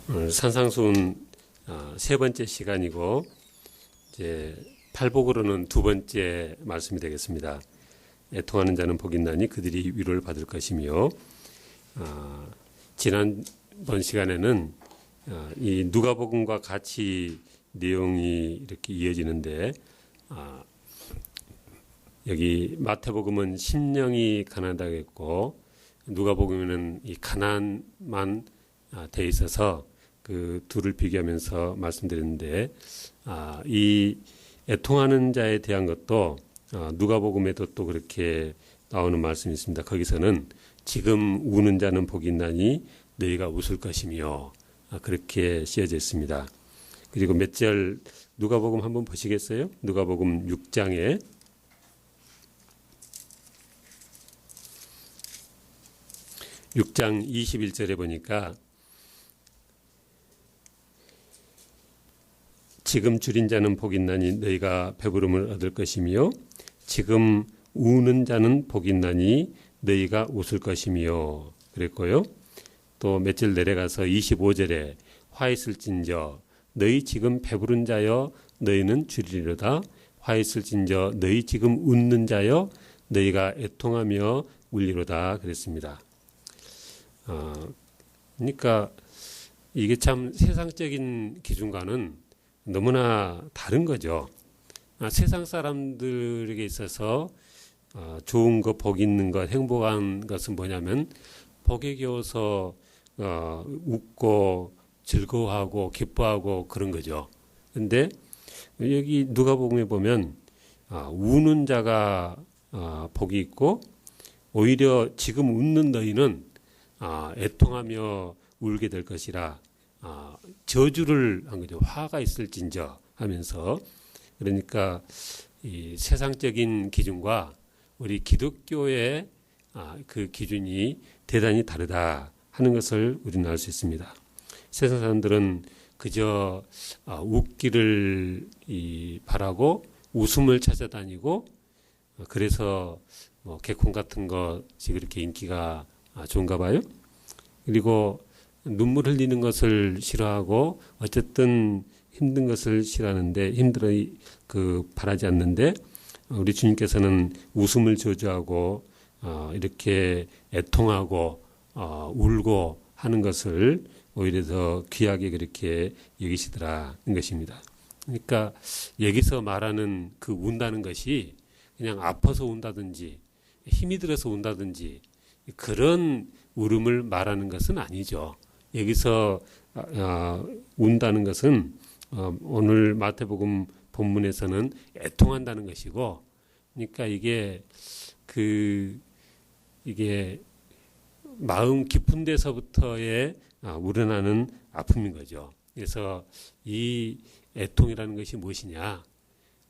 오늘 산상수훈 세 번째 시간이고 이제 팔복으로는 두 번째 말씀이 되겠습니다. 애통하는 자는 복이 있나니 그들이 위로를 받을 것이며, 지난번 시간에는 이 누가복음과 같이 내용이 이렇게 이어지는데, 여기 마태복음은 심령이 가난하다고 했고 누가복음에는 이 가난만 돼 있어서 그 둘을 비교하면서 말씀드렸는데, 이 애통하는 자에 대한 것도 누가복음에도 또 그렇게 나오는 말씀이 있습니다. 거기서는 지금 우는 자는 복이 있나니 너희가 웃을 것이며, 그렇게 쓰여져 있습니다. 그리고 몇 절 누가복음 한번 보시겠어요? 누가복음 6장 21절에 보니까 지금 줄인 자는 복이 있나니 너희가 배부름을 얻을 것이며 지금 우는 자는 복이 있나니 너희가 웃을 것이며 그랬고요. 또 몇 절 내려가서 25절에 화 있을진저 너희 지금 배부른 자여 너희는 줄이리로다. 화 있을진저 너희 지금 웃는 자여 너희가 애통하며 울리로다 그랬습니다. 그러니까 이게 참 세상적인 기준과는 너무나 다른 거죠. 세상 사람들에게 있어서 좋은 것, 복 있는 것, 행복한 것은 뭐냐면 복에 겨워서 웃고 즐거워하고 기뻐하고 그런 거죠. 근데 여기 누가복음에 보면 우는 자가 복이 있고 오히려 지금 웃는 너희는 애통하며 울게 될 것이라 저주를 한 거죠. 화가 있을진저 하면서. 그러니까 이 세상적인 기준과 우리 기독교의 그 기준이 대단히 다르다 하는 것을 우리는 알 수 있습니다. 세상 사람들은 그저 웃기를 바라고 웃음을 찾아다니고, 그래서 뭐 개콘 같은 것이 그렇게 인기가 좋은가 봐요. 그리고 눈물 흘리는 것을 싫어하고 어쨌든 힘든 것을 싫어하는데 힘들어 바라지 않는데, 우리 주님께서는 웃음을 저주하고 이렇게 애통하고 울고 하는 것을 오히려 더 귀하게 그렇게 여기시더라는 것입니다. 그러니까 여기서 말하는 그 운다는 것이 그냥 아파서 운다든지 힘이 들어서 운다든지 그런 울음을 말하는 것은 아니죠. 여기서 운다는 것은 오늘 마태복음 본문에서는 애통한다는 것이고, 그러니까 이게 마음 깊은 데서부터의 우러나는 아픔인 거죠. 그래서 이 애통이라는 것이 무엇이냐?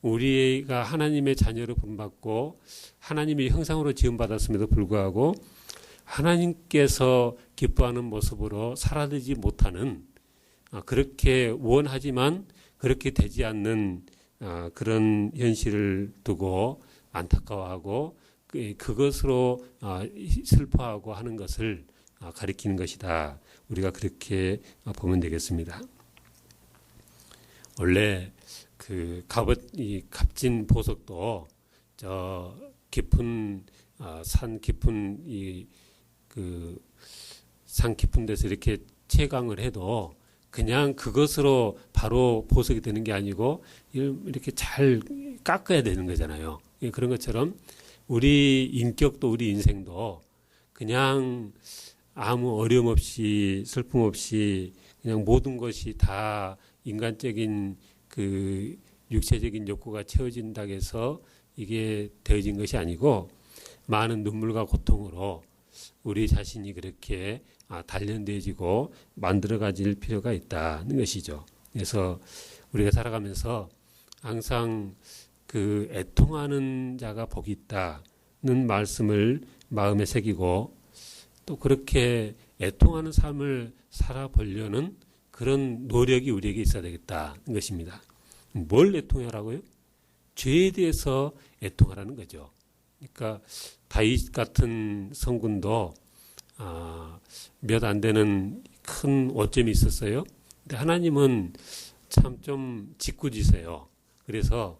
우리가 하나님의 자녀로 본받고 하나님의 형상으로 지음받았음에도 불구하고 하나님께서 기뻐하는 모습으로 살아들지 못하는, 그렇게 원하지만 그렇게 되지 않는 그런 현실을 두고 안타까워하고 그것으로 슬퍼하고 하는 것을 가리키는 것이다. 우리가 그렇게 보면 되겠습니다. 원래 이 값진 보석도 저 깊은 산 깊은 산 깊은 데서 이렇게 채광을 해도 그냥 그것으로 바로 보석이 되는 게 아니고 이렇게 잘 깎아야 되는 거잖아요. 그런 것처럼 우리 인격도 우리 인생도 그냥 아무 어려움 없이 슬픔 없이 그냥 모든 것이 다 인간적인 육체적인 욕구가 채워진다고 해서 이게 되어진 것이 아니고 많은 눈물과 고통으로 우리 자신이 그렇게 단련되어지고 만들어가질 필요가 있다는 것이죠. 그래서 우리가 살아가면서 항상 애통하는 자가 복이 있다는 말씀을 마음에 새기고 또 그렇게 애통하는 삶을 살아보려는 그런 노력이 우리에게 있어야 되겠다는 것입니다. 뭘 애통하라고요? 죄에 대해서 애통하라는 거죠. 그러니까 다윗 같은 성군도 몇 안 되는 큰 오점이 있었어요. 근데 하나님은 참 좀 짓궂으세요. 그래서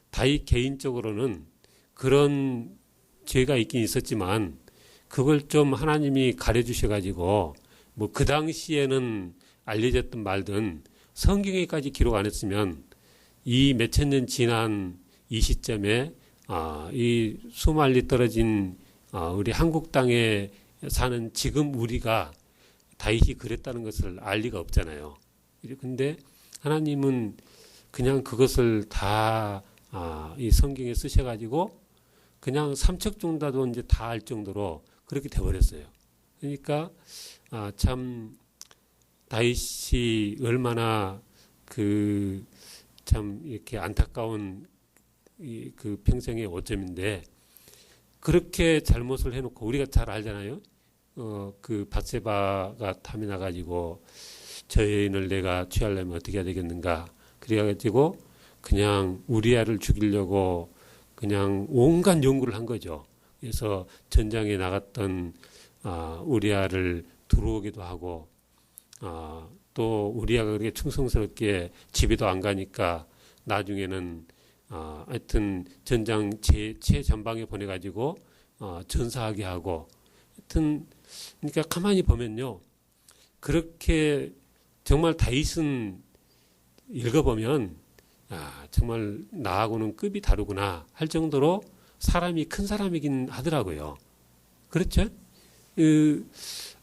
다윗 개인적으로는 그런 죄가 있긴 있었지만 그걸 좀 하나님이 가려주셔가지고 뭐 그 당시에는 알려졌던 말든 성경에까지 기록 안 했으면 이 몇천 년 지난 이 시점에 이 수말리 떨어진 우리 한국 땅에 사는 지금 우리가 다윗이 그랬다는 것을 알 리가 없잖아요. 근데 하나님은 그냥 그것을 다 이 성경에 쓰셔가지고 그냥 삼척정다도 이제 다 알 정도로 그렇게 돼버렸어요. 그러니까 참 다윗이 얼마나 그 참 이렇게 안타까운 그 평생의 오점인데 그렇게 잘못을 해놓고 우리가 잘 알잖아요. 그 밧세바가 탐이 나가지고 저 여인을 내가 취하려면 어떻게 해야 되겠는가. 그래가지고 그냥 우리아를 죽이려고 그냥 온갖 연구를 한 거죠. 그래서 전장에 나갔던 우리아를 들어오기도 하고 또 우리아가 그렇게 충성스럽게 집에도 안 가니까 나중에는 하여튼 전장 최전방에 보내가지고 전사하게 하고 하여튼 그러니까 가만히 보면요. 그렇게 정말 다윗은 읽어보면 정말 나하고는 급이 다르구나 할 정도로 사람이 큰 사람이긴 하더라고요. 그렇죠?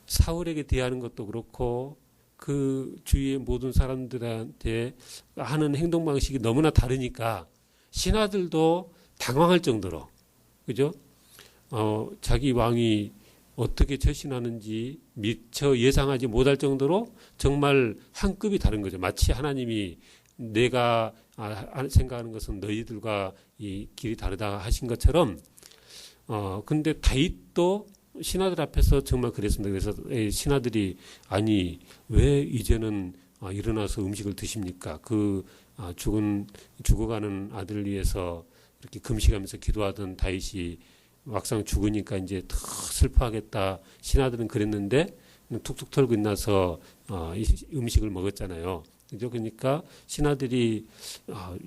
사울에게 대하는 것도 그렇고 그 주위의 모든 사람들한테 하는 행동 방식이 너무나 다르니까 신하들도 당황할 정도로 그죠? 자기 왕이 어떻게 처신하는지 미처 예상하지 못할 정도로 정말 한 급이 다른 거죠. 마치 하나님이 내가 생각하는 것은 너희들과 이 길이 다르다 하신 것처럼 근데 다윗도 신하들 앞에서 정말 그랬습니다. 그래서 신하들이 아니 왜 이제는 일어나서 음식을 드십니까? 그 죽어가는 아들을 위해서 이렇게 금식하면서 기도하던 다윗이 막상 죽으니까 이제 더 슬퍼하겠다. 신하들은 그랬는데 툭툭 털고 나서 음식을 먹었잖아요. 그죠? 그러니까 신하들이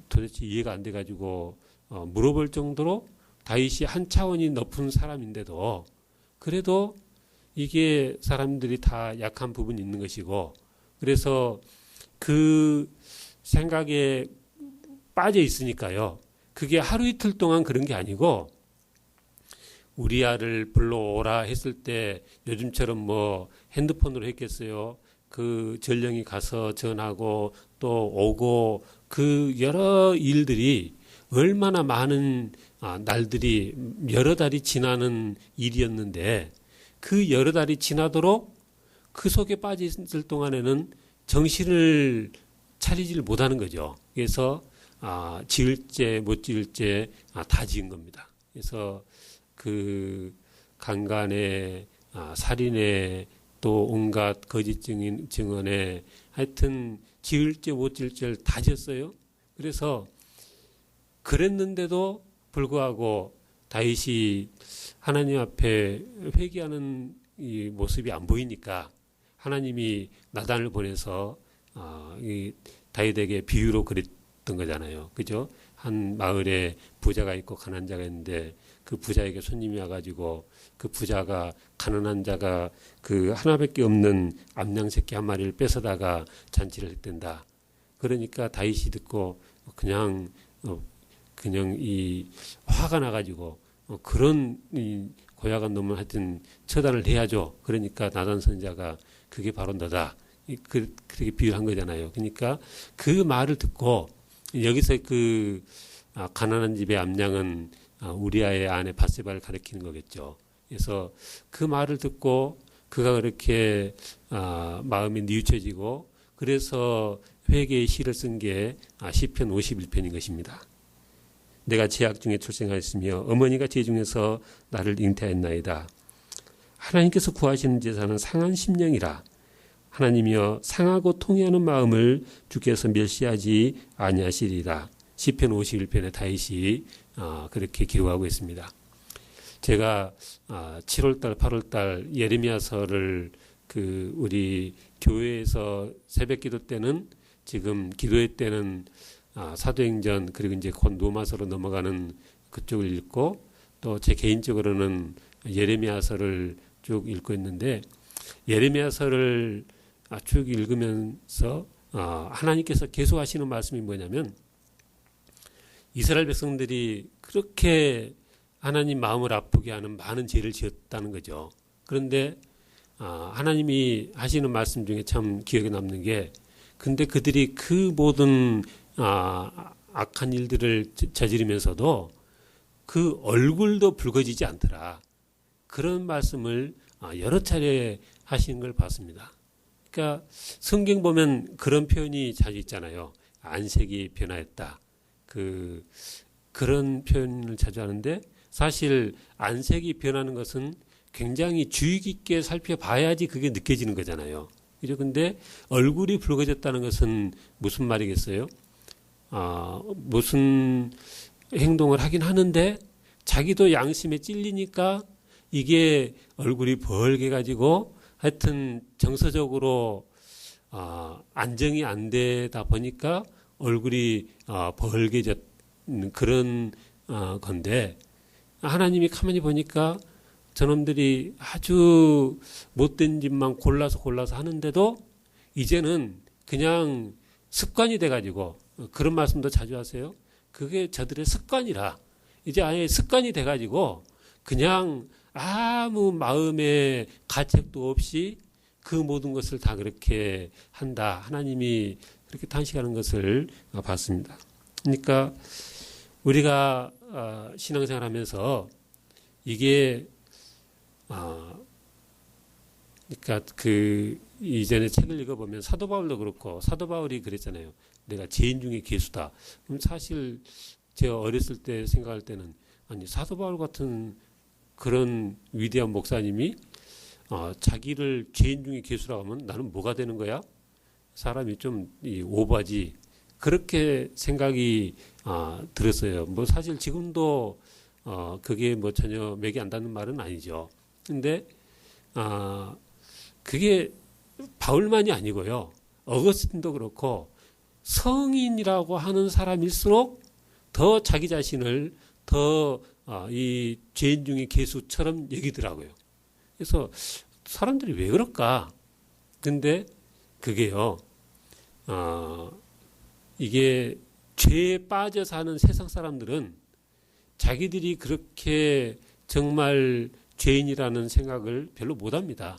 도대체 이해가 안 돼가지고 물어볼 정도로 다윗이 한 차원이 높은 사람인데도 그래도 이게 사람들이 다 약한 부분이 있는 것이고 그래서 그 생각에 빠져 있으니까요. 그게 하루 이틀 동안 그런 게 아니고 우리아를 불러오라 했을 때 요즘처럼 뭐 핸드폰으로 했겠어요. 그 전령이 가서 전하고 또 오고 그 여러 일들이 얼마나 많은 날들이 여러 달이 지나는 일이었는데 그 여러 달이 지나도록 그 속에 빠져 있을 동안에는 정신을 차리지를 못하는 거죠. 그래서 지을죄 못 지을죄 다 지은 겁니다. 그래서 그 강간에 살인에 또 온갖 거짓 증언에 하여튼 지을죄 못 지을죄를 다 지었어요. 그래서 그랬는데도 불구하고 다윗이 하나님 앞에 회개하는 이 모습이 안 보이니까 하나님이 나단을 보내서 이 다윗에게 비유로 그랬던 거잖아요. 그죠? 한 마을에 부자가 있고 가난한 자가 있는데 그 부자에게 손님이 와가지고 그 부자가 가난한 자가 그 하나밖에 없는 암양 새끼 한 마리를 뺏어다가 잔치를 했댄다. 그러니까 다윗이 듣고 그냥 이 화가 나가지고 그런 이 고약한 놈을 하여튼 처단을 해야죠. 그러니까 나단 선지자가 그게 바로 너다. 그렇게 비유한 거잖아요. 그러니까 그 말을 듣고 여기서 그 가난한 집의 암양은 우리아의 아내 밧세바를 가리키는 거겠죠. 그래서 그 말을 듣고 그가 그렇게 마음이 뉘우쳐지고 그래서 회개의 시를 쓴 게 시편 51편인 것입니다. 내가 죄악 중에 출생하였으며 어머니가 죄 중에서 나를 잉태하였나이다. 하나님께서 구하시는 제사는 상한 심령이라. 하나님이여 상하고 통회하는 마음을 주께서 멸시하지 아니하시리라. 시편 51편에 다윗이 그렇게 기록하고 있습니다. 제가 7월달, 8월달 예레미야서를 그 우리 교회에서 새벽기도 때는 지금 기도회 때는 사도행전 그리고 이제 곧 로마서로 넘어가는 그쪽을 읽고 또 제 개인적으로는 예레미야서를 쭉 읽고 있는데 예레미야서를 쭉 읽으면서 하나님께서 계속 하시는 말씀이 뭐냐면 이스라엘 백성들이 그렇게 하나님 마음을 아프게 하는 많은 죄를 지었다는 거죠. 그런데 하나님이 하시는 말씀 중에 참 기억에 남는 게 근데 그들이 그 모든 악한 일들을 저지르면서도 그 얼굴도 붉어지지 않더라. 그런 말씀을 여러 차례 하시는 걸 봤습니다. 그러니까 성경 보면 그런 표현이 자주 있잖아요. 안색이 변화했다. 그런 표현을 자주 하는데 사실 안색이 변하는 것은 굉장히 주의 깊게 살펴봐야지 그게 느껴지는 거잖아요. 그런데 얼굴이 붉어졌다는 것은 무슨 말이겠어요? 무슨 행동을 하긴 하는데 자기도 양심에 찔리니까 이게 얼굴이 벌게 가지고 하여튼 정서적으로 안정이 안 되다 보니까 얼굴이 벌게졌는 그런 건데 하나님이 가만히 보니까 저놈들이 아주 못된 짓만 골라서 하는데도 이제는 그냥 습관이 돼가지고 그런 말씀도 자주 하세요. 그게 저들의 습관이라 이제 아예 습관이 돼가지고 그냥 아무 마음의 가책도 없이 그 모든 것을 다 그렇게 한다. 하나님이 그렇게 탄식하는 것을 봤습니다. 그러니까 우리가 신앙생활하면서 이게 그러니까 그 이전에 책을 읽어보면 사도 바울도 그렇고 사도 바울이 그랬잖아요. 내가 죄인 중에 괴수다. 그럼 사실 제가 어렸을 때 생각할 때는 아니 사도 바울 같은 그런 위대한 목사님이 자기를 죄인 중에 괴수라고 하면 나는 뭐가 되는 거야? 사람이 좀 오바지. 그렇게 생각이 들었어요. 뭐 사실 지금도 그게 뭐 전혀 맥이 안 닿는 말은 아니죠. 근데 그게 바울만이 아니고요. 어거스틴도 그렇고 성인이라고 하는 사람일수록 더 자기 자신을 더 이 죄인 중에 괴수처럼 여기더라고요. 그래서 사람들이 왜 그럴까? 근데 그게요. 이게 죄에 빠져 사는 세상 사람들은 자기들이 그렇게 정말 죄인이라는 생각을 별로 못합니다.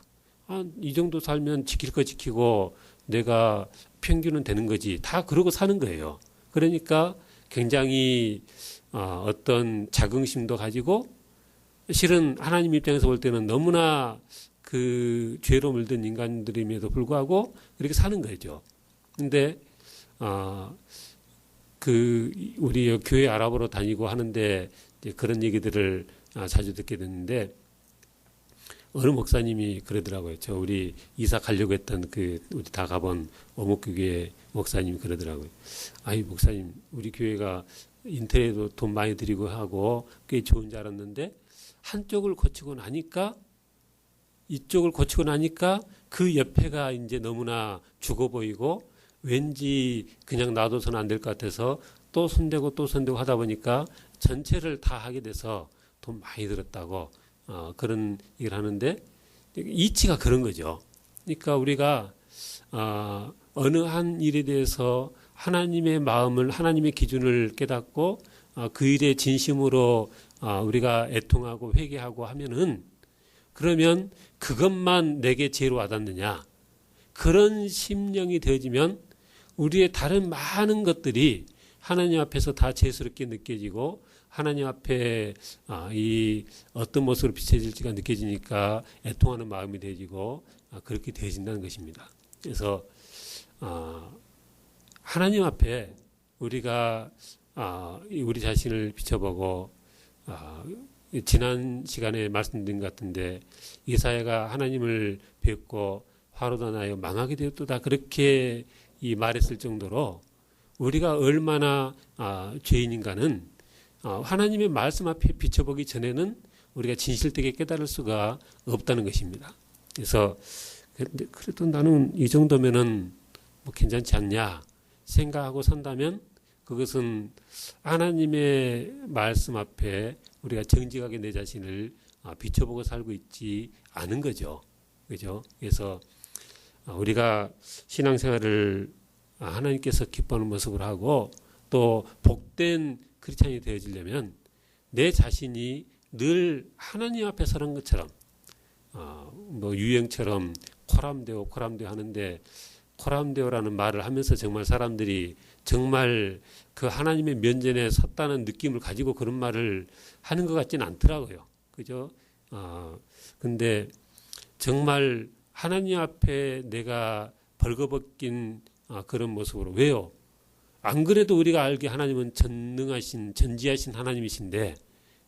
이 정도 살면 지킬 거 지키고 내가 평균은 되는 거지. 다 그러고 사는 거예요. 그러니까 굉장히 어떤 자긍심도 가지고 실은 하나님 입장에서 볼 때는 너무나 그 죄로 물든 인간들임에도 불구하고 그렇게 사는 거죠. 근데 우리 교회 알아보러 다니고 하는데 그런 얘기들을 자주 듣게 됐는데 어느 목사님이 그러더라고요. 저 우리 이사 가려고 했던 우리 다 가본 어묵교회 목사님이 그러더라고요. 아이 목사님 우리 교회가 인터넷도 돈 많이 들이고 하고 꽤 좋은 줄 알았는데 한쪽을 거치고 나니까 이쪽을 거치고 나니까 그 옆에가 이제 너무나 죽어 보이고 왠지 그냥 놔둬서는 안 될 것 같아서 또 손대고 하다 보니까 전체를 다 하게 돼서 돈 많이 들었다고 그런 얘기를 하는데 이치가 그런 거죠. 그러니까 우리가 어느 한 일에 대해서 하나님의 마음을 하나님의 기준을 깨닫고 그 일에 진심으로 우리가 애통하고 회개하고 하면은 그러면 그것만 내게 죄로 와닿느냐 그런 심령이 되어지면 우리의 다른 많은 것들이 하나님 앞에서 다 죄스럽게 느껴지고 하나님 앞에 이 어떤 모습으로 비춰질지가 느껴지니까 애통하는 마음이 되어지고 그렇게 되어진다는 것입니다. 그래서 하나님 앞에 우리가 우리 자신을 비춰보고 지난 시간에 말씀드린 것 같은데 이사야가 하나님을 뵙고 화로다 나여 망하게 되었도다 그렇게 말했을 정도로 우리가 얼마나 죄인인가는 하나님의 말씀 앞에 비춰보기 전에는 우리가 진실되게 깨달을 수가 없다는 것입니다. 그래서 근데 그래도 나는 이 정도면은 뭐 괜찮지 않냐 생각하고 산다면 그것은 하나님의 말씀 앞에 우리가 정직하게 내 자신을 비춰보고 살고 있지 않은 거죠. 그죠? 그래서 우리가 신앙생활을 하나님께서 기뻐하는 모습으로 하고 또 복된 크리스찬이 되어지려면 내 자신이 늘 하나님 앞에 서는 것처럼 뭐 유행처럼 코람데오 하는데 코람데오라는 말을 하면서 정말 사람들이 정말 그 하나님의 면전에 섰다는 느낌을 가지고 그런 말을 하는 것 같지는 않더라고요. 그죠? 근데 정말 하나님 앞에 내가 벌거벗긴 그런 모습으로. 왜요? 안 그래도 우리가 알기에 하나님은 전능하신, 전지하신 하나님이신데,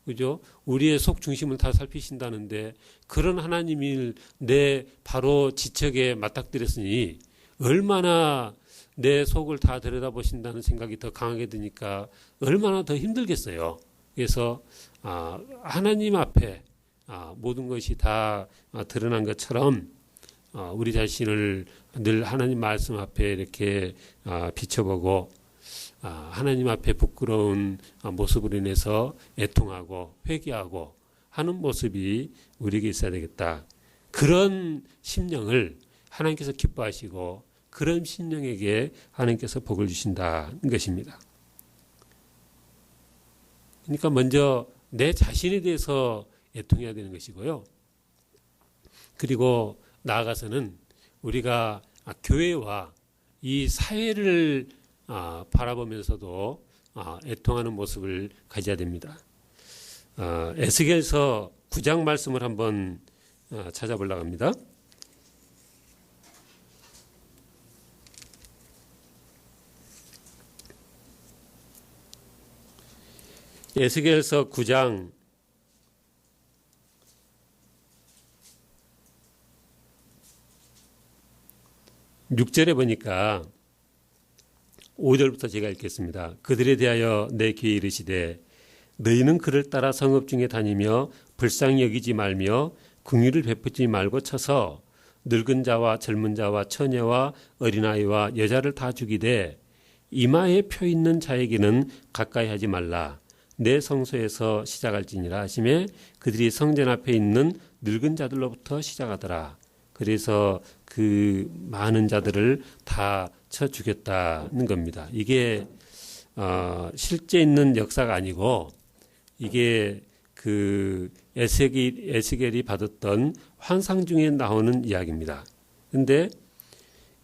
그죠? 우리의 속 중심을 다 살피신다는데, 그런 하나님을 내 바로 지척에 맞닥뜨렸으니, 얼마나 내 속을 다 들여다보신다는 생각이 더 강하게 드니까, 얼마나 더 힘들겠어요. 그래서, 하나님 앞에, 모든 것이 다 드러난 것처럼, 우리 자신을 늘 하나님 말씀 앞에 이렇게 비춰보고 하나님 앞에 부끄러운 모습으로 인해서 애통하고 회개하고 하는 모습이 우리에게 있어야 되겠다. 그런 심령을 하나님께서 기뻐하시고 그런 심령에게 하나님께서 복을 주신다는 것입니다. 그러니까 먼저 내 자신에 대해서 애통해야 되는 것이고요. 그리고 나아가서는 우리가 교회와 이 사회를 바라보면서도 애통하는 모습을 가져야 됩니다. 에스겔서 9장 말씀을 한번 찾아보려고 합니다. 에스겔서 9장 6절에 보니까 5절부터 제가 읽겠습니다. 그들에 대하여 내 귀에 이르시되 너희는 그를 따라 성읍 중에 다니며 불쌍히 여기지 말며 긍휼을 베푸지 말고 쳐서 늙은 자와 젊은 자와 처녀와 어린아이와 여자를 다 죽이되 이마에 표 있는 자에게는 가까이 하지 말라. 내 성소에서 시작할지니라 하시매 그들이 성전 앞에 있는 늙은 자들로부터 시작하더라. 그래서 그 많은 자들을 다 쳐 죽였다는 겁니다. 이게 실제 있는 역사가 아니고 이게 그 에스겔이 받았던 환상 중에 나오는 이야기입니다. 근데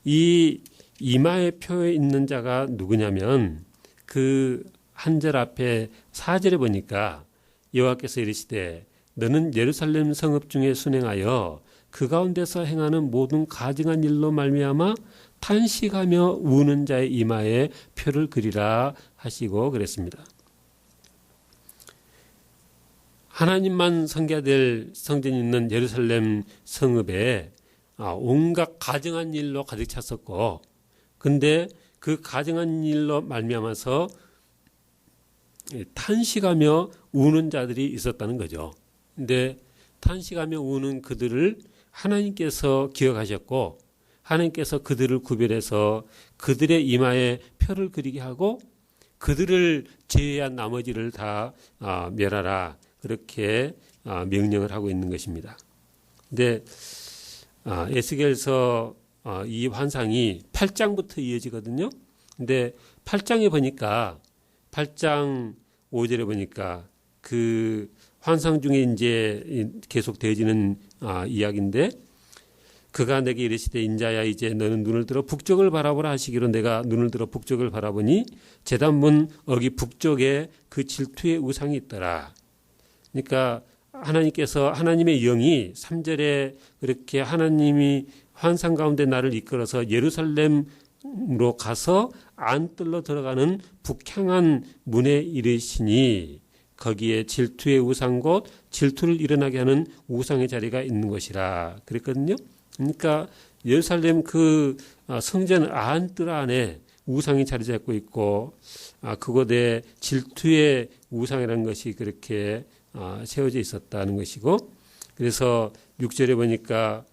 이 이마에 표에 있는 자가 누구냐면 그 한 절 앞에 4절에 보니까 여호와께서 이르시되 너는 예루살렘 성읍 중에 순행하여 그 가운데서 행하는 모든 가증한 일로 말미암아 탄식하며 우는 자의 이마에 표를 그리라 하시고 그랬습니다. 하나님만 섬겨야 될 성전이 있는 예루살렘 성읍에 온갖 가증한 일로 가득 찼었고, 근데 그 가증한 일로 말미암아서 탄식하며 우는 자들이 있었다는 거죠. 근데 탄식하며 우는 그들을 하나님께서 기억하셨고 하나님께서 그들을 구별해서 그들의 이마에 표를 그리게 하고 그들을 제외한 나머지를 다 멸하라 그렇게 명령을 하고 있는 것입니다. 근데 에스겔서 이 환상이 8장부터 이어지거든요. 근데 8장에 보니까 8장 5절에 보니까 그 환상 중에 이제 계속 되어지는 이야기인데 그가 내게 이르시되 인자야 이제 너는 눈을 들어 북쪽을 바라보라 하시기로 내가 눈을 들어 북쪽을 바라보니 제단문 어기 북쪽에 그 질투의 우상이 있더라. 그러니까 하나님께서 하나님의 영이 3절에 그렇게 하나님이 환상 가운데 나를 이끌어서 예루살렘으로 가서 안뜰로 들어가는 북향한 문에 이르시니 거기에 질투의 우상 곧 질투를 일어나게 하는 우상의 자리가 있는 것이라 그랬거든요. 그러니까 예루살렘 그 성전 안뜰 안에 우상이 자리 잡고 있고 그곳에 질투의 우상이라는 것이 그렇게 세워져 있었다는 것이고, 그래서 6절에 보니까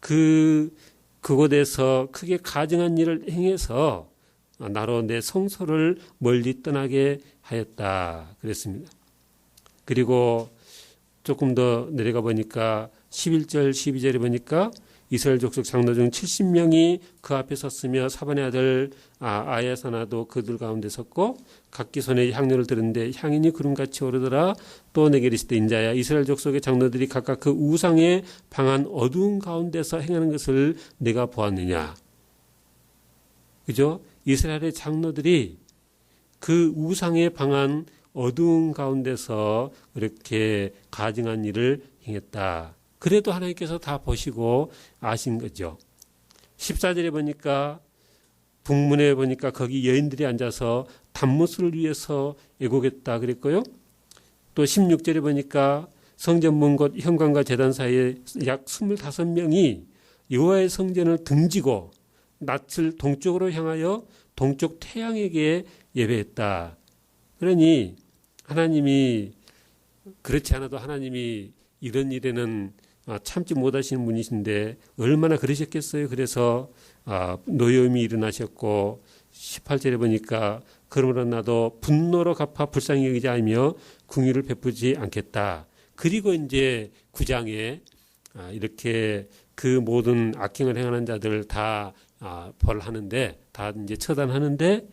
그곳에서 크게 가증한 일을 행해서 나로 내 성소를 멀리 떠나게 하였다. 그랬습니다. 그리고 조금 더 내려가 보니까 11절, 12절에 보니까 이스라엘 족속 장로 중 70명이 그 앞에 섰으며 사반의 아들 아야사나도 그들 가운데 섰고 각기 손에 향료를 들었는데 향인이 구름같이 오르더라. 또 내게 이르시되 인자야 이스라엘 족속의 장로들이 각각 그 우상에 방한 어두운 가운데서 행하는 것을 내가 보았느냐. 그죠? 이스라엘의 장로들이 그 우상에 방한 어두운 가운데서 그렇게 가증한 일을 행했다. 그래도 하나님께서 다 보시고 아신 거죠. 14절에 보니까 북문에 보니까 거기 여인들이 앉아서 단무스를 위해서 애곡했다 그랬고요. 또 16절에 보니까 성전문 곧 현관과 제단 사이에 약 25명이 여호와의 성전을 등지고 낯을 동쪽으로 향하여 동쪽 태양에게 예배했다. 그러니 하나님이 그렇지 않아도 하나님이 이런 일에는 참지 못하시는 분이신데 얼마나 그러셨겠어요. 그래서 노여움이 일어나셨고 18절에 보니까 그러므로 나도 분노로 갚아 불쌍히 여기지 않으며 궁유를 베푸지 않겠다. 그리고 이제 9장에 이렇게 그 모든 악행을 행하는 자들을 다 벌하는데 다 이제 처단하는데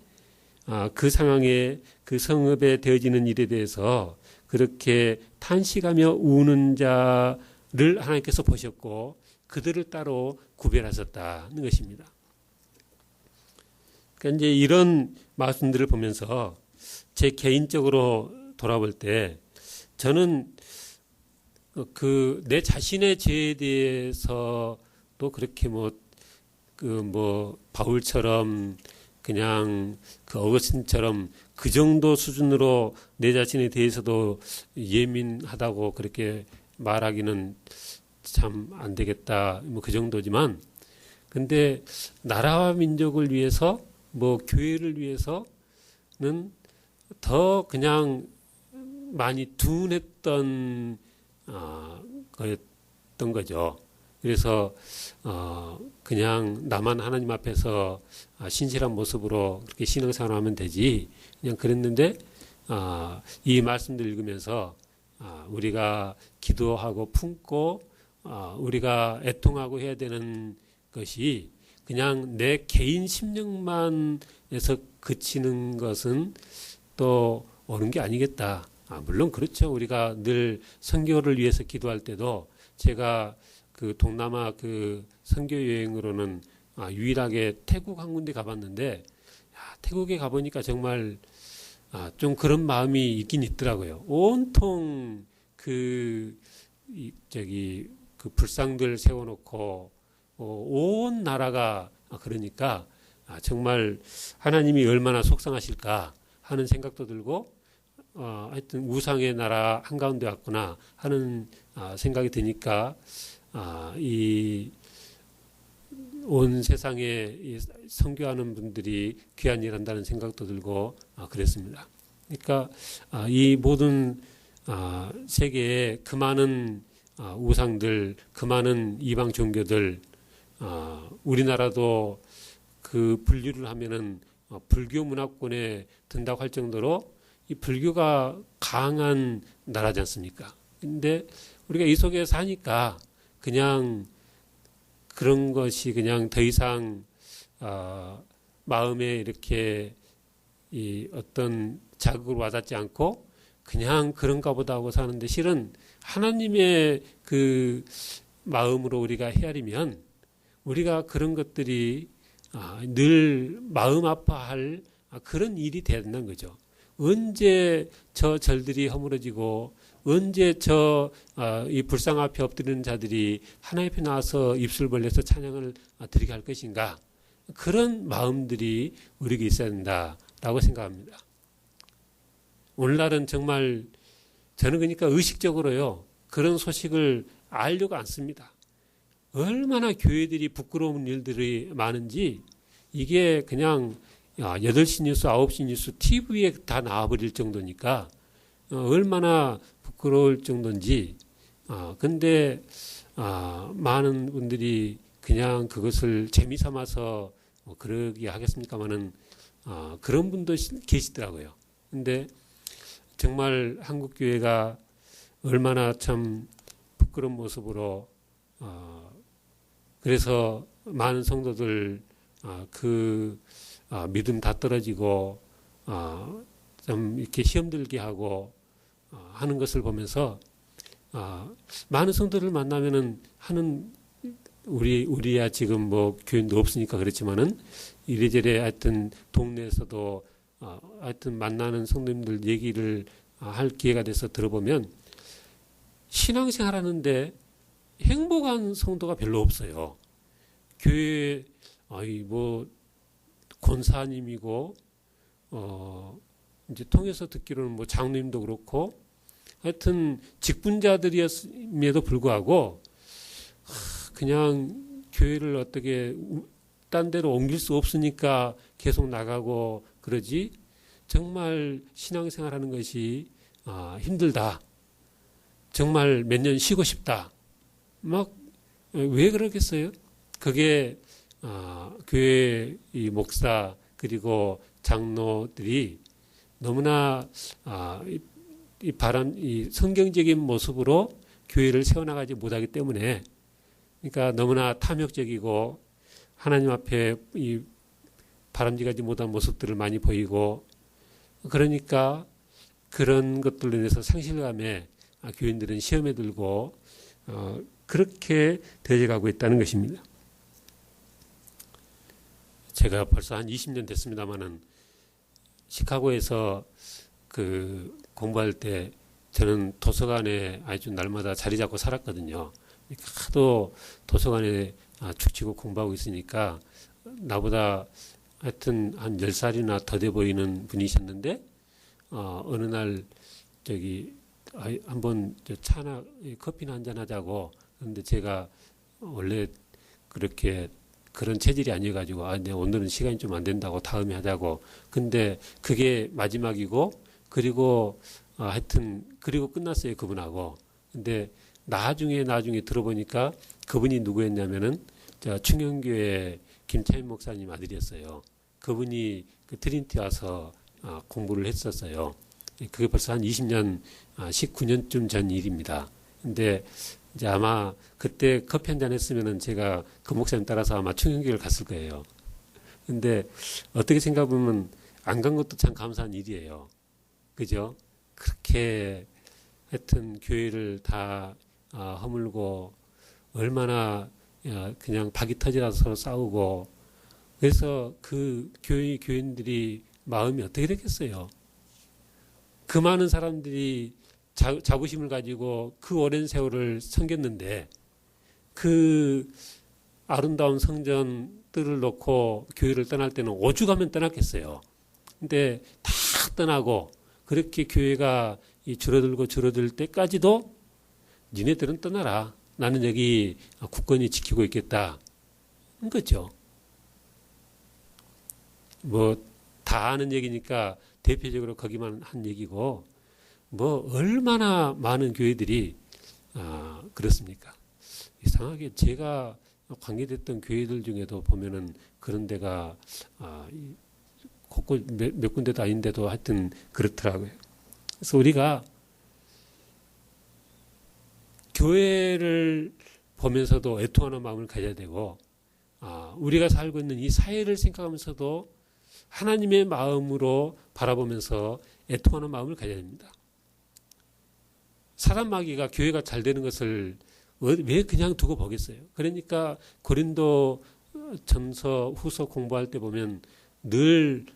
그 상황에 그 성읍에 되어지는 일에 대해서 그렇게 탄식하며 우는 자를 하나님께서 보셨고 그들을 따로 구별하셨다는 것입니다. 그러니까 이제 이런 말씀들을 보면서 제 개인적으로 돌아볼 때 저는 내 자신의 죄에 대해서도 그렇게 바울처럼 그냥 그 어거스틴처럼 그 정도 수준으로 내 자신에 대해서도 예민하다고 그렇게 말하기는 참 안 되겠다. 그 정도지만 근데 나라와 민족을 위해서 교회를 위해서는 더 그냥 많이 둔했던 거였던 거죠. 그래서 그냥 나만 하나님 앞에서 신실한 모습으로 그렇게 신앙생활을 하면 되지 그냥 그랬는데 이 말씀들 읽으면서 우리가 기도하고 품고 우리가 애통하고 해야 되는 것이 그냥 내 개인 심령만에서 그치는 것은 또 옳은 게 아니겠다. 물론 그렇죠. 우리가 늘 선교를 위해서 기도할 때도 제가 그 동남아 그 선교 여행으로는 유일하게 태국 한 군데 가봤는데 태국에 가보니까 정말 좀 그런 마음이 있긴 있더라고요. 온통 그 불상들 세워놓고 온 나라가 그러니까 정말 하나님이 얼마나 속상하실까 하는 생각도 들고 하여튼 우상의 나라 한가운데 왔구나 하는 생각이 드니까 이 온 세상에 선교하는 분들이 귀한 일 한다는 생각도 들고 그랬습니다. 그러니까 이 모든 세계에 그 많은 우상들, 그 많은 이방 종교들, 우리나라도 그 분류를 하면은 불교 문화권에 든다고 할 정도로 이 불교가 강한 나라지 않습니까? 근데 우리가 이 속에 사니까 그냥 그런 것이 그냥 더 이상 마음에 이렇게 이 어떤 자극을 와닿지 않고 그냥 그런가 보다 하고 사는데 실은 하나님의 그 마음으로 우리가 헤아리면 우리가 그런 것들이 늘 마음 아파할 그런 일이 돼야 된다는 거죠. 언제 저 절들이 허물어지고 언제 이 불상 앞에 엎드리는 자들이 하나님 앞에 나와서 입술 벌려서 찬양을 드리게 할 것인가. 그런 마음들이 우리에게 있어야 된다라고 생각합니다. 오늘날은 정말 저는 그러니까 의식적으로요. 그런 소식을 알려고 않습니다. 얼마나 교회들이 부끄러운 일들이 많은지 이게 그냥 8시 뉴스, 9시 뉴스 TV에 다 나와버릴 정도니까 얼마나 부끄러울 정도인지 근데 많은 분들이 그냥 그것을 재미삼아서 뭐 그러기 하겠습니까마는 그런 분도 계시더라고요. 근데 정말 한국 교회가 얼마나 참 부끄러운 모습으로 그래서 많은 성도들 믿음 다 떨어지고 좀 이렇게 시험 들게 하고 하는 것을 보면서 많은 성도를 만나면은 하는 우리야 지금 뭐 교인도 없으니까 그렇지만은 이래저래 하여튼 동네에서도 하여튼 만나는 성도님들 얘기를 할 기회가 돼서 들어보면 신앙생활 하는데 행복한 성도가 별로 없어요. 교회 뭐 권사님이고 이제 통해서 듣기로는 뭐 장로님도 그렇고 하여튼 직분자들이었음에도 불구하고 그냥 교회를 어떻게 딴 데로 옮길 수 없으니까 계속 나가고 그러지 정말 신앙생활 하는 것이 힘들다. 정말 몇 년 쉬고 싶다. 막 왜 그러겠어요? 그게 교회 이 목사 그리고 장로들이 너무나 이 성경적인 모습으로 교회를 세워나가지 못하기 때문에 그러니까 너무나 탐욕적이고 하나님 앞에 이 바람직하지 못한 모습들을 많이 보이고 그러니까 그런 것들로 인해서 상실감에 교인들은 시험에 들고 그렇게 되어가고 있다는 것입니다. 제가 벌써 한 20년 됐습니다마는 시카고에서 그 공부할 때 저는 도서관에 아주 날마다 자리 잡고 살았거든요. 하도 도서관에 축치고 공부하고 있으니까 나보다 하여튼 한 10살이나 더 돼 보이는 분이셨는데 어느 날 한번 차나 커피나 한잔 하자고 그런데 제가 원래 그렇게 그런 체질이 아니어가지고 오늘은 시간이 좀 안 된다고 다음에 하자고 근데 그게 마지막이고 그리고 하여튼 그리고 끝났어요 그분하고 근데 나중에 들어보니까 그분이 누구였냐면은 충영교회 김차인 목사님 아들이었어요. 그분이 그 트린티 와서 공부를 했었어요. 그게 벌써 한 20년, 19년쯤 전 일입니다. 근데 이제 아마 그때 커피 한잔 했으면은 제가 그 목사님 따라서 아마 충영교회를 갔을 거예요. 근데 어떻게 생각해보면 안 간 것도 참 감사한 일이에요. 그죠? 그렇게 하여튼 교회를 다 허물고 얼마나 그냥 박이 터지라서 서로 싸우고 그래서 그 교인들이 마음이 어떻게 됐겠어요? 그 많은 사람들이 자부심을 가지고 그 오랜 세월을 섬겼는데 그 아름다운 성전들을 놓고 교회를 떠날 때는 오죽하면 떠났겠어요. 근데 다 떠나고 그렇게 교회가 줄어들 때까지도 니네들은 떠나라. 나는 여기 굳건히 지키고 있겠다. 거죠. 뭐 다 아는 얘기니까 대표적으로 거기만 한 얘기고 뭐 얼마나 많은 교회들이 그렇습니까? 이상하게 제가 관계됐던 교회들 중에도 보면은 그런 데가 곳곳 몇 군데도 아닌데도 하여튼 그렇더라고요. 그래서 우리가 교회를 보면서도 애통하는 마음을 가져야 되고 우리가 살고 있는 이 사회를 생각하면서도 하나님의 마음으로 바라보면서 애통하는 마음을 가져야 됩니다. 사람 마귀가 교회가 잘 되는 것을 왜 그냥 두고 보겠어요? 그러니까 고린도 전서 후서 공부할 때 보면 늘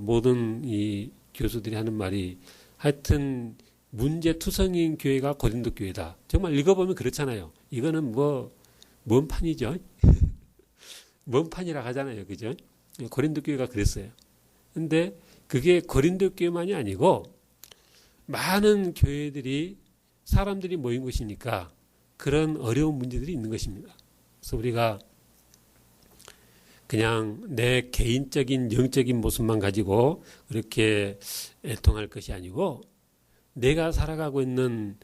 모든 이 교수들이 하는 말이 하여튼 문제투성인 교회가 고린도 교회다. 정말 읽어보면 그렇잖아요. 이거는 뭔 판이죠? 뭔 판이라 하잖아요. 그죠? 고린도 교회가 그랬어요. 근데 그게 고린도 교회만이 아니고 많은 교회들이 사람들이 모인 것이니까 그런 어려운 문제들이 있는 것입니다. 그래서 우리가 그냥 내 개인적인 영적인 모습만 가지고 그렇게 애통할 것이 아니고 내가 살아가고 있는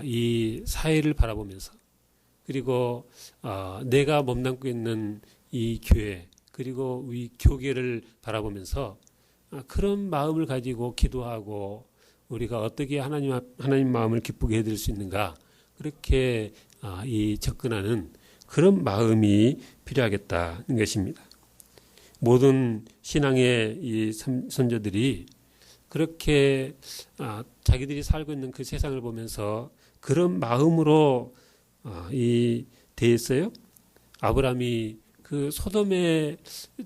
이 사회를 바라보면서 그리고 내가 몸담고 있는 이 교회 그리고 우리 교계를 바라보면서 그런 마음을 가지고 기도하고 우리가 어떻게 하나님 마음을 기쁘게 해드릴 수 있는가 그렇게 이 접근하는 그런 마음이 필요하겠다는 것입니다. 모든 신앙의 이 선조들이 그렇게 자기들이 살고 있는 그 세상을 보면서 그런 마음으로 대했어요. 아브라함이 그 소돔의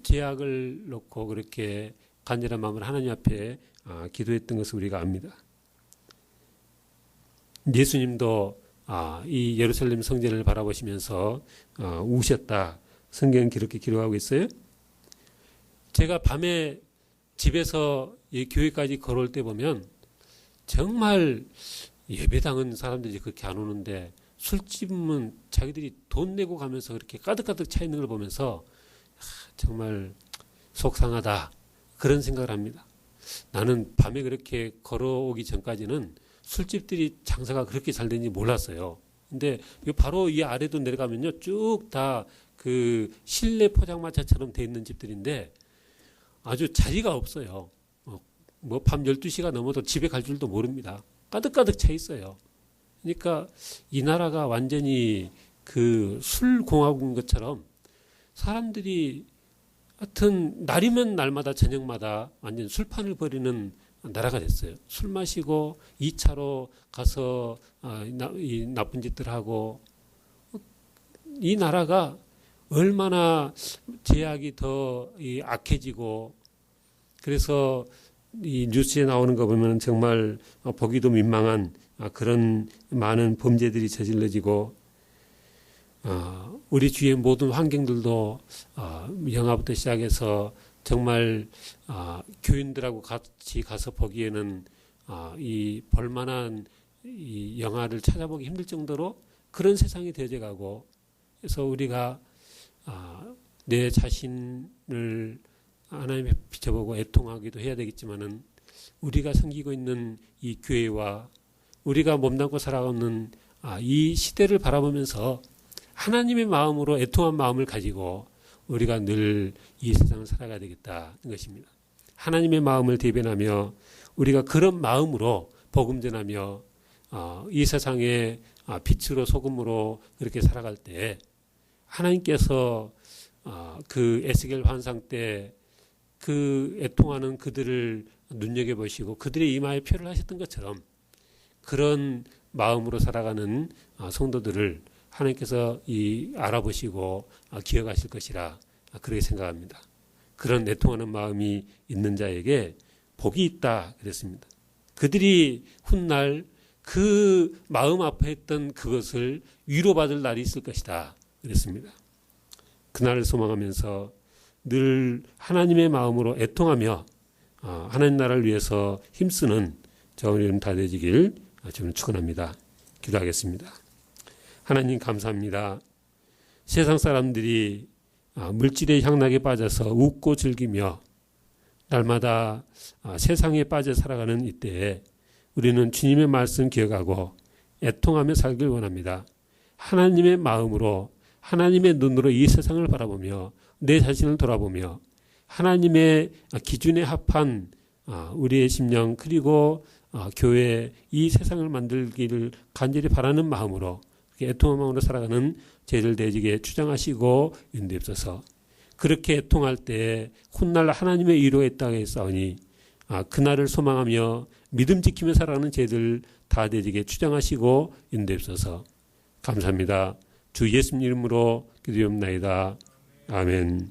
죄악을 놓고 그렇게 간절한 마음으로 하나님 앞에 기도했던 것을 우리가 압니다. 예수님도 이 예루살렘 성전을 바라보시면서 우셨다. 성경은 그렇게 기록하고 있어요. 제가 밤에 집에서 이 교회까지 걸어올 때 보면 정말 예배당은 사람들이 그렇게 안 오는데 술집은 자기들이 돈 내고 가면서 그렇게 가득가득 차 있는 걸 보면서 정말 속상하다 그런 생각을 합니다. 나는 밤에 그렇게 걸어오기 전까지는 술집들이 장사가 그렇게 잘 되는지 몰랐어요. 근데 바로 이 아래도 내려가면요 쭉 다 그 실내 포장마차처럼 돼 있는 집들인데 아주 자리가 없어요. 뭐 밤 12시가 넘어도 집에 갈 줄도 모릅니다. 가득가득 차 있어요. 그러니까 이 나라가 완전히 그 술공화국인 것처럼 사람들이 하여튼 날이면 날마다 저녁마다 완전 술판을 벌이는 나라가 됐어요. 술 마시고 2차로 가서 이 나쁜 짓들 하고 이 나라가 얼마나 제약이 더 악해지고 그래서 이 뉴스에 나오는 거 보면 정말 보기도 민망한 그런 많은 범죄들이 저질러지고 우리 주위의 모든 환경들도 영화부터 시작해서 정말 교인들하고 같이 가서 보기에는 이 볼만한 이 영화를 찾아보기 힘들 정도로 그런 세상이 되어져 가고 그래서 우리가 내 자신을 하나님에 비춰보고 애통하기도 해야 되겠지만은 우리가 섬기고 있는 이 교회와 우리가 몸담고 살아가는 이 시대를 바라보면서 하나님의 마음으로 애통한 마음을 가지고 우리가 늘 이 세상을 살아가야 되겠다는 것입니다. 하나님의 마음을 대변하며 우리가 그런 마음으로 복음 전하며 이 세상에 빛으로 소금으로 그렇게 살아갈 때 하나님께서 그 에스겔 환상 때 그 애통하는 그들을 눈여겨보시고 그들의 이마에 표를 하셨던 것처럼 그런 마음으로 살아가는 성도들을 하나님께서 알아보시고 기억하실 것이라 그렇게 생각합니다. 그런 애통하는 마음이 있는 자에게 복이 있다 그랬습니다. 그들이 훗날 그 마음 아파했던 그것을 위로받을 날이 있을 것이다 그랬습니다. 그날을 소망하면서 늘 하나님의 마음으로 애통하며 하나님 나라를 위해서 힘쓰는 저와 여러분 다 되시길 저는 축원합니다. 기도하겠습니다. 하나님 감사합니다. 세상 사람들이 물질의 향락에 빠져서 웃고 즐기며 날마다 세상에 빠져 살아가는 이때에 우리는 주님의 말씀 기억하고 애통하며 살길 원합니다. 하나님의 마음으로 하나님의 눈으로 이 세상을 바라보며 내 자신을 돌아보며 하나님의 기준에 합한 우리의 심령 그리고 교회 이 세상을 만들기를 간절히 바라는 마음으로 애통한 마음으로 살아가는 죄를 대지게 주장하시고 인도하옵소서. 그렇게 애통할 때 훗날 하나님의 위로에 있다고 했사오니 그날을 소망하며 믿음 지키며 살아가는 죄들 다 대지게 주장하시고 인도하옵소서. 감사합니다. 주 예수님 이름으로 기도하옵나이다. 아멘.